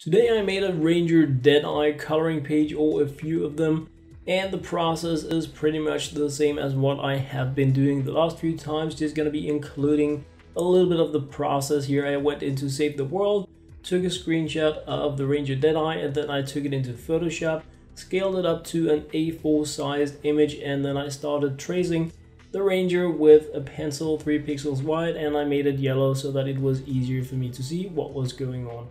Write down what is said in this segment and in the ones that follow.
Today I made a Ranger Deadeye coloring page, or a few of them, and the process is pretty much the same as what I have been doing the last few times. Just gonna be including a little bit of the process here. I went into Save the World, took a screenshot of the Ranger Deadeye, and then I took it into Photoshop, scaled it up to an A4 sized image, and then I started tracing the Ranger with a pencil 3 pixels wide, and I made it yellow so that it was easier for me to see what was going on.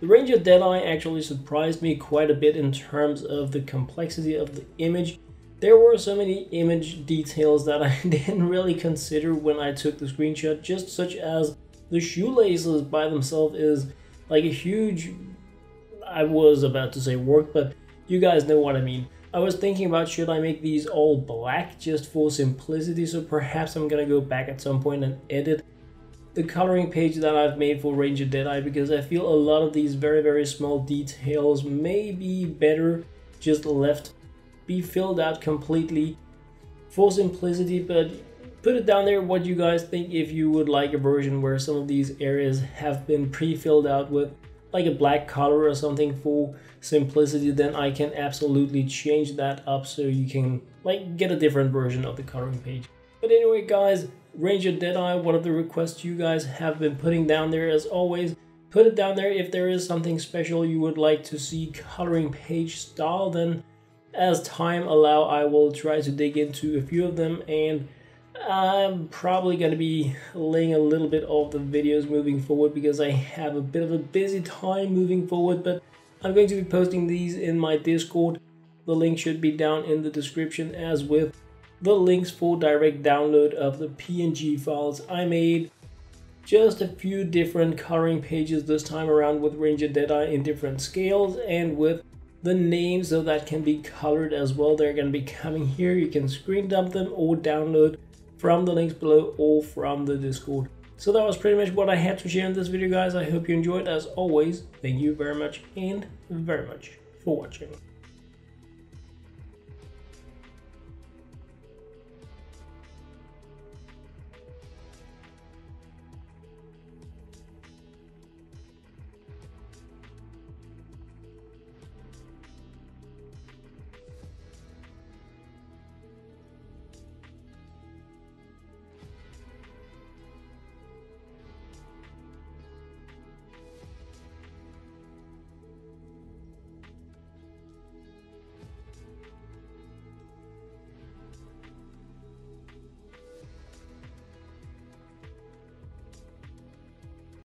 The Ranger Deadeye actually surprised me quite a bit in terms of the complexity of the image. There were so many image details that I didn't really consider when I took the screenshot, just such as the shoelaces by themselves is like a huge, I was about to say work, but you guys know what I mean. I was thinking about, should I make these all black just for simplicity, so perhaps I'm gonna go back at some point and edit the coloring page that I've made for Ranger Deadeye, because I feel a lot of these very small details may be better just left be filled out completely for simplicity. But put it down there what you guys think, if you would like a version where some of these areas have been pre-filled out with like a black color or something for simplicity, then I can absolutely change that up so you can like get a different version of the coloring page. But anyway guys, Ranger Deadeye, one of the requests you guys have been putting down there. As always, put it down there if there is something special you would like to see coloring page style. Then as time allow, I will try to dig into a few of them, and I'm probably going to be laying a little bit of the videos moving forward because I have a bit of a busy time moving forward. But I'm going to be posting these in my Discord. The link should be down in the description, as with the links for direct download of the PNG files. I made just a few different coloring pages this time around with Ranger Deadeye in different scales and with the names, so that can be colored as well. They're going to be coming here. You can screen dump them or download from the links below or from the Discord. So that was pretty much what I had to share in this video, guys. I hope you enjoyed. As always, thank you very much and very much for watching.